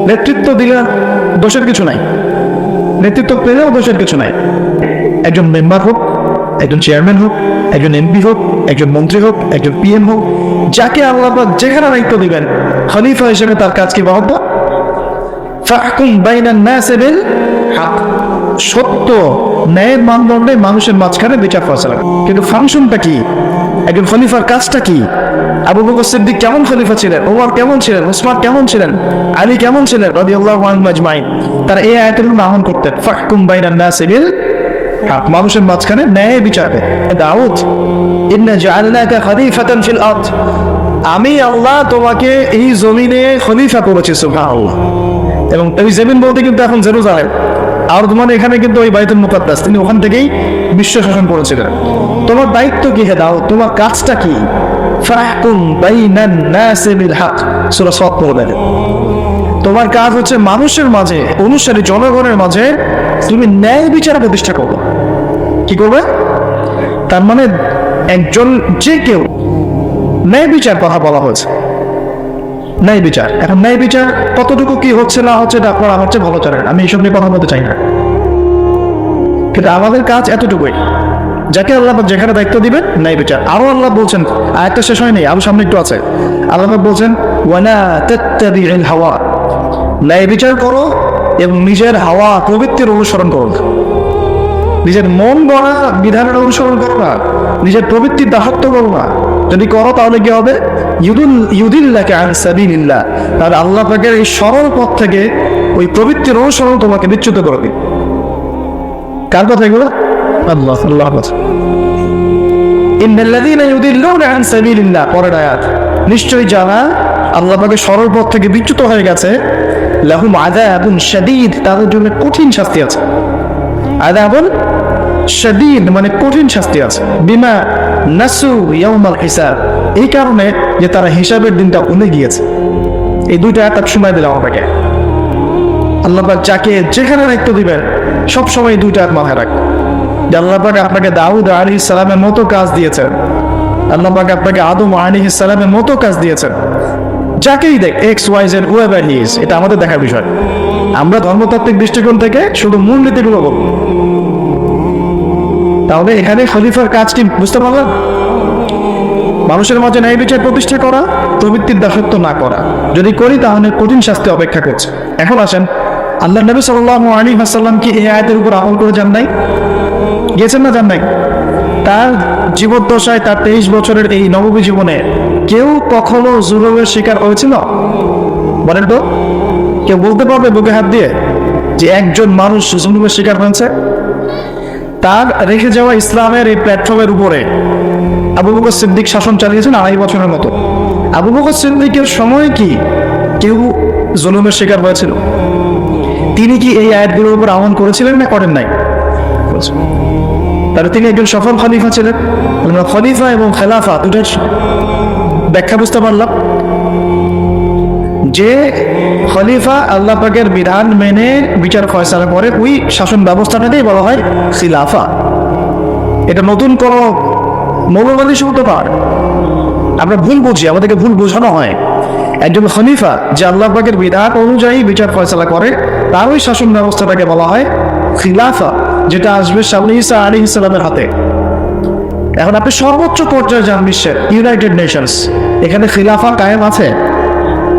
নেতৃত্ব দিলে দোষের কিছু নাই, নেতৃত্ব পেলেও দোষের কিছু নাই। একজন মেম্বার হোক, একজন চেয়ারম্যান হোক, একজন এমপি হোক, একজন মন্ত্রী হোক, একজন পিএম হোক, যাকে আল্লাহ পাক যেখানে দায়িত্ব দিবেন, খলিফা হিসেবে তার কাজ কি বলতো? ফাহকুম বাইনান নাস বিল হক, সত্য ন্যায়ের মানদণ্ডে মানুষের মাঝখানে বিচার ফয়সালা। কিন্তু ফাংশনটা কি? একজন খলিফার কাজটা কি? আবু বকর সিদ্দিক কেমন খলিফা ছিলেন? ওমর কেমন ছিলেন? উসমান কেমন ছিলেন? আলী কেমন ছিলেন রাদিয়াল্লাহু আনহুম আজমাইন? তারা এই আয়াতের আহ্বান করতেন, ফাহকুম বাইনান নাস বিল হক, মানুষের মাঝখানে ন্যায় বিচার। দাউদ, ইন্না জাআলনাকা খলিফাতান ফিল আরদ, আমি আল্লাহ তোমাকে এই জমিনে খলিফা করেছি। সুবহানাল্লাহ। এবং এই জমিন বলতে কিন্তু এখন জেরুজালেম, আর মানে এখানে কিন্তু ওই বাইতুল মুকাদ্দাস, তিনি ওখান থেকেই বিশ্ব শাসন করেছিলেন। তোমার দায়িত্ব কি হে দাও, তোমার কাজটা কি? ফাহকুম বাইনান নাস বিল হক, সূরা সাদ পড়বেন। তোমার কাজ হচ্ছে মানুষের মাঝে, অনুসারী জনগণের মাঝে তুমি ন্যায় বিচার প্রতিষ্ঠা করবে। কি করবে? তার মানে একজন যে কেউ ন্যায় বিচার কথা বলা হয়েছে, ন্যায় বিচার। এখন ন্যায় বিচার কতটুকু কি হচ্ছে না হচ্ছে এটা আপনারা হচ্ছে ভালো জানেন, আমি এইসব নিয়ে কথা বলতে চাই না। কিন্তু আমাদের কাজ এতটুকুই, যাকে আল্লাহ যেখানে দায়িত্ব দিবেন ন্যায় বিচার। আরো আল্লাহ বলছেন, আয়াতটা শেষ হয়নি, আরো সামনে একটু আছে। আল্লাহ বলছেন ওয়ালা তাত্তাবিউল হাওয়া, ন্যায় বিচার করো এবং নিজের হাওয়া প্রবৃত্তির অনুসরণ করো। নিজের মন গড়া বিধানের অনুসরণ করো না, নিজের প্রবৃত্তির দাসত্ব করো না। যদি করো তাহলে কি হবে? ইউদিল্লাকা আন সাবিলিল্লাহ, তাহলে আল্লাহ পাকের এই সরল পথ থেকে ওই প্রবৃত্তির অনুসরণ তোমাকে বিচ্যুত করে দিবে। কার কথা এগুলো? আল্লাহর কথা। ইন্নাল্লাযীনা ইউদিল্লুনা আন সাবিলিল্লাহ, পরের আয়াত, নিশ্চয়ই যারা আল্লাহ পাকের সরল পথ থেকে বিচ্যুত হয়ে গেছে, লাহুম আযাবুন শাদীদ, তাদের জন্য কঠিন শাস্তি আছে। আযাবুন শাদীদ মানে কঠিন শাস্তি আছে। বিমা নাসু ইয়াউমাল হিসাব, এই কারণে যে তারা হিসাবের দিনটা ভুলে গিয়েছে। এই দুইটা আয়াত সময় দিলাম আপনাকে। আল্লাহ পাক যাকে যেখানে দায়িত্ব দিবেন সব সময় এই দুইটা আয়াত মাথায় রাখবেন। যে আল্লাহ পাক আপনাকে দাউদ আলাইহিস সালামের মতো কাজ দিয়েছেন, আল্লাহ পাক আপনাকে আদম আলাইহিস সালামের মতো কাজ দিয়েছেন। যাকেই দেখ, X Y Z whoever he is, এটা আমাদের দেখার বিষয়। আমরা ধর্মতাত্ত্বিক দৃষ্টিকোণ থেকে শুধু মূলনীতিগুলো বলব। তাহলে এখানে খলিফার কাজ কি বুঝতে পারলেন? মানুষের মাঝে ন্যায় বিচার প্রতিষ্ঠা করা, প্রবৃত্তির দাসত্ব না করা। যদি করি তাহলে কঠিন শাস্তি অপেক্ষা করছে। এখন আসেন, আল্লাহ নবী সাল্লাল্লাহু আলাইহি ওয়াসাল্লাম কি এই আয়াতের উপর আমল করে যান নাই? গেছেন না যান নাই? তার জীবদ্দশায়, তার 23 বছরের এই নববী জীবনে কেউ কখনো জুলুমের শিকার হয়েছিল? বলেন তো, কেউ বলতে পারবে বুকে হাত দিয়ে যে একজন মানুষ জুলুমের শিকার হয়েছে? তার রেখে যাওয়া ইসলামের এই প্ল্যাটফর্মের উপরে আবু বকর সিদ্দিক শাসন চালিয়েছেন 2.5 বছরের মতো। আবু বকর সিদ্দিকের সময় কি কেউ জুলুমের শিকার হয়েছিল? তিনি কি এই আয়াতগুলোর উপর আমল করেছিলেন না করেন নাই? তাহলে তিনি একজন সফল খলিফা ছিলেন। আমরা খলিফা এবং খেলাফা দুটোর ব্যাখ্যা বুঝতে পারলাম। যে খলিফা আল্লাহ পাকের বিধান মেনে বিচার ফয়সালা করে, ওই শাসন ব্যবস্থাটাকেই বলা হয় খিলাফা। এটা নতুন কোনো মৌলবাদী শব্দ নয়, আমরা ভুল বুঝি, আমাদেরকে ভুল বোঝানো হয়। একজন খলিফা যে আল্লাহ পাকের বিধান অনুযায়ী বিচার ফয়সালা করে, তার ওই শাসন ব্যবস্থাটাকে বলা হয় খিলাফা, যেটা আসবে সামনে ঈসা আলাইহিস সালামের হাতে। এখন আপনি সর্বোচ্চ পর্যায়ে যান বিশ্বের, ইউনাইটেড নেশনস, এখানে খিলাফা কায়েম আছে?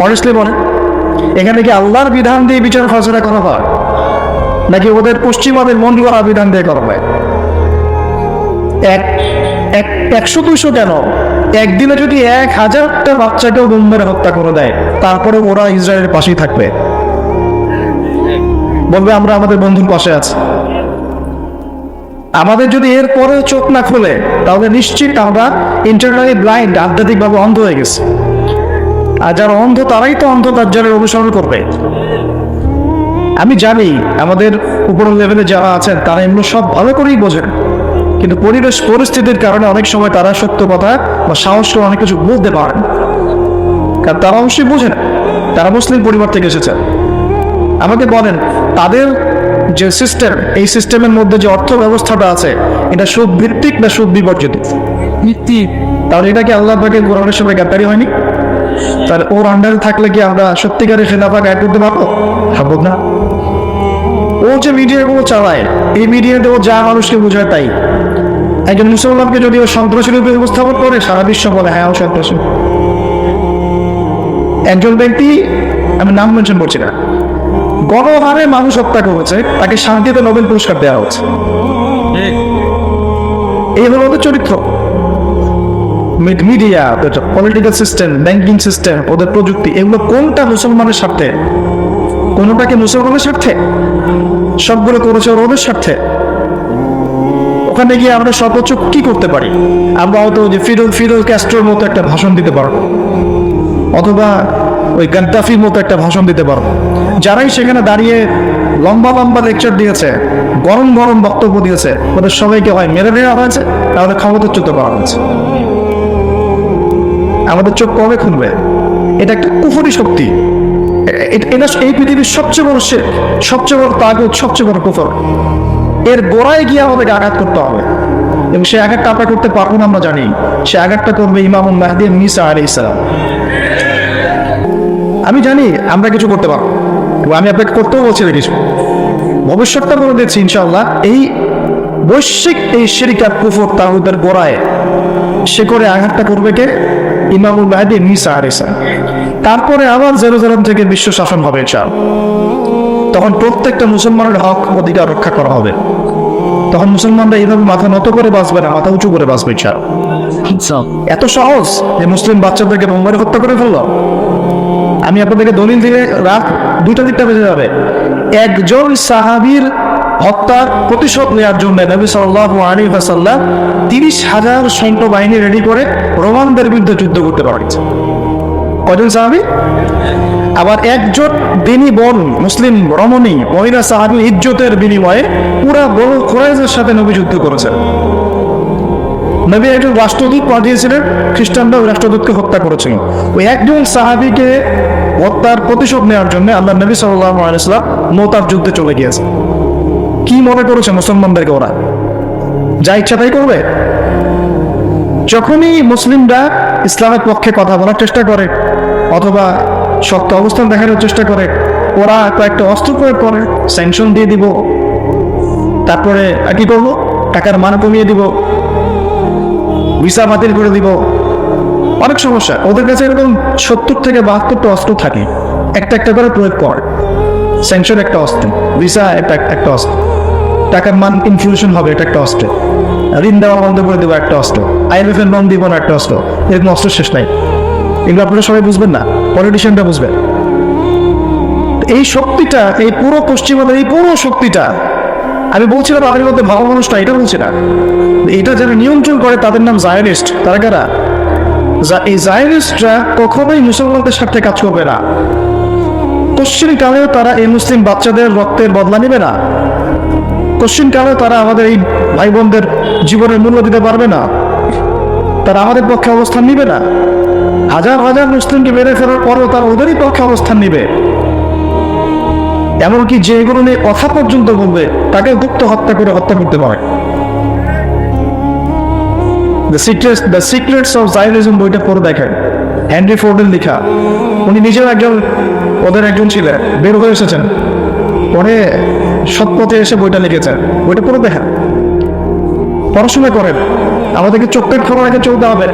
অনেস্টলি বলেন, এখানে কি আল্লাহর বিধান দিয়ে বিচার ফয়সালা করা হয়, নাকি ওদের পশ্চিমাদের মন গড়া বিধান দিয়ে করা হয়? 100-200 কেন, একদিনে যদি 1000টা বাচ্চাকেও গুম মেরে হত্যা করে দেয়, তারপরে ওরা ইসরায়েলের পাশেই থাকবে, বলবে আমরা আমাদের বন্ধুর পাশে আছি। আমাদের যদি এর পরেও চোখ না খোলে, তাহলে নিশ্চিত আমরা ইন্টারনালি ব্লাইন্ড, আধ্যাত্মিকভাবে অন্ধ হয়ে গেছে। আর যারা অন্ধ তারাই তো অন্ধ দাজ্জালের অনুসরণ করবে। আমি জানি আমাদের উপরের লেভেলে যারা আছেন তারা এগুলো সব ভালো করেই বোঝেন, কিন্তু পরিবেশ পরিস্থিতির কারণে অনেক সময় তারা সত্য কথা বা সাহস করে অনেক কিছু বলতে পারেন, কারণ তারা অবশ্যই বোঝেন, তারা মুসলিম পরিবার থেকে এসেছেন। আমাকে বলেন, তাদের যে সিস্টেম, এই সিস্টেমের মধ্যে যে অর্থ ব্যবস্থাটা আছে, এটা সুদ ভিত্তিক না সুদ বিবর্জিত? ভিত্তিক। তাহলে এটা কি আল্লাহ পাকের কোরআনের সঙ্গে গাদ্দারি হয়নি? তাহলে ওর আন্ডারে থাকলে কি আমরা সত্যিকারের খেলাফা গাইড করতে পারবো? সম্ভব না। ও যে মিডিয়াগুলো চালায়, এই মিডিয়াতে ও যা মানুষকে বোঝায় তাই। একজন মুসলমানকে যদি ও সন্ত্রাসী রূপে উপস্থাপন করে, সারা বিশ্ব বলে হ্যাঁ ও সন্ত্রাসী। একজন ব্যক্তি, আমি নাম মেনশন করছি না, গণহারে মানুষ হত্যা করেছে, তাকে শান্তিতে নোবেল পুরস্কার দেওয়া হচ্ছে। এই হলো ওদের চরিত্র। Media, political system, banking system, ওদের প্রযুক্তি, এগুলো কোনটা মুসলমানের স্বার্থে? কোনটাকে মুসলমানের স্বার্থে? সবগুলো করেছে ওদের স্বার্থে। ওখানে গিয়ে আমরা সর্বোচ্চ কি করতে পারি? আমরা হয়তো যে ফিডেল ক্যাস্ট্রোর মতো একটা ভাষণ দিতে পারবো, অথবা ওই গাদ্দাফির মতো একটা ভাষণ দিতে পারবো। যারাই সেখানে দাঁড়িয়ে লম্বা লম্বা লেকচার দিয়েছে, গরম গরম বক্তব্য দিয়েছে, ওদের সবাইকে হয় মেরে দেওয়া হয়েছে, তাহলে ক্ষমতাচ্যুত করা হয়েছে। আমাদের চোখ কবে খুলবে? এটা একটা কুফরি শক্তি। এটা এই পৃথিবীর সবচেয়ে বড় শিরক, সবচেয়ে বড় তাগুত, সবচেয়ে বড় কুফর। এর গোড়ায় গিয়ে আমাদেরকে আঘাত করতে হবে, এবং সে আঘাতটা আমরা করতে পারবো না, আমরা জানি। সে আঘাতটা করবে ইমামুল মাহদী ঈসা আলাইহিস সালাম। আমি জানি আমরা কিছু করতে পারবো, আমি আপনাকে করতেও বলছি না কিছু, ভবিষ্যৎটা বলে দিচ্ছি ইনশাআল্লাহ। এই বৈশ্বিক এই শিরক আর কুফর তাগুতের গোড়ায় সে করে আঘাতটা করবে কে? ইমামুল মাহদী ঈসা আলাইহিস সালাম। তারপরে আবার জেরুজালেম থেকে বিশ্ব শাসন হবে ইনশাআল্লাহ। তখন প্রত্যেকটা মুসলমানের হক অধিকার রক্ষা করা হবে। তখন মুসলমানরা এইভাবে মাথা নত করে বাঁচবে না, মাথা উঁচু করে বাঁচবে ইনশাআল্লাহ। এত সহজ যে মুসলিম বাচ্চাদেরকে বোমারে হত্যা করে ফেললো। আমি আপনাদেরকে দলিল দিলে রাত 2টা বেজে যাবে। একজন সাহাবীর হত্যার প্রতিশোধ নেওয়ার জন্য নবী সাল্লাল্লাহু আলাইহি ওয়াসাল্লাম 30,000 সৈন্যবাহিনী রেডি করে রোমানদের বিরুদ্ধে যুদ্ধ করতে পারছে। কজন সাহাবী? আবার একজন দিনী বোন, মুসলিম রমণী মহিলা সাহাবী ইজ্জতের বিনিময়ে পুরা বনু কুরাইজার সাথে নবী যুদ্ধ করেছেন। নবী একজন রাষ্ট্রদূত পাঠিয়েছিলেন, খ্রিস্টানরা ওই রাষ্ট্রদূতকে হত্যা করেছিল। ওই একজন সাহাবীকে হত্যার প্রতিশোধ নেওয়ার জন্য আল্লাহ নবী সাল্লাল্লাহু আলাইহি ওয়াসাল্লাম মুতার যুদ্ধে চলে গিয়েছে। কি মনে করেছে মুসলমানদেরকে ওরা যা ইচ্ছা তাই করবে? যখনই মুসলিমরা ইসলামের পক্ষে কথা বলার চেষ্টা করে অথবা শক্ত অবস্থান দেখানোর চেষ্টা করে, ওরা কয়েকটা অস্ত্র প্রয়োগ করে, স্যাংশন দিয়ে দিব, তারপরে কি করবো, টাকার মান কমিয়ে দিব, ভিসা বাতিল করে দিব। অনেক সমস্যা। ওদের কাছে এরকম 70 থেকে 72টা অস্ত্র থাকে, একটা একটা করে প্রয়োগ করে। স্যাংশন একটা অস্ত্র, ভিসা একটা অস্ত্র, টাকার মান ইনফ্লেশন হবে এটা একটা অস্ত্র, ঋণ দেওয়া বন্ধ করে দেবো একটা অস্ত্র, IMF এর লোন দিব না একটা অস্ত্র। এরকম অস্ত্র শেষ নাই। এগুলো আপনারা সবাই বুঝবেন না, পলিটিশিয়ানরা বুঝবেন। এই শক্তিটা, এই পুরো পশ্চিমাদের এই পুরো শক্তিটা, আমি বলছিলাম তাদের মধ্যে ভালো মানুষটা, এটা বলছি না, এটা যারা নিয়ন্ত্রণ করে তাদের নাম জায়নিস্ট। তারা কারা? এই জায়নিস্টরা কখনোই মুসলমানদের সাথে কাজ করবে না। কোশ্চিন কালেও তারা এই মুসলিম বাচ্চাদের রক্তের বদলা নেবে না। কোশ্চিন কালেও তারা আমাদের এই ভাই বোনদের জীবনের মূল্য দিতে পারবে না। তারা আমাদের পক্ষে অবস্থান নিবে না। হাজার হাজার মুসলিমকে মেরে ফেলার পরেও তারা ওদেরই পক্ষে অবস্থান নিবে। এমনকি যে এগুলো নিয়ে কথা পর্যন্ত বলবে তাকে গুপ্ত হত্যা করে হত্যা করতে পারে। দ্য সিক্রেটস অফ জায়নিজম বইটা পড়ে দেখেন, হেনরি ফোর্ডের লেখা। উনি নিজেও ওদের একজন ছিলেন, বের হয়ে এসেছেন, পরে সৎপথে এসে বইটা লিখেছেন। বইটা পড়ে দেখেন, পড়াশোনা করেন। আমাদেরকে চোখের খবর আগে চলতে হবে।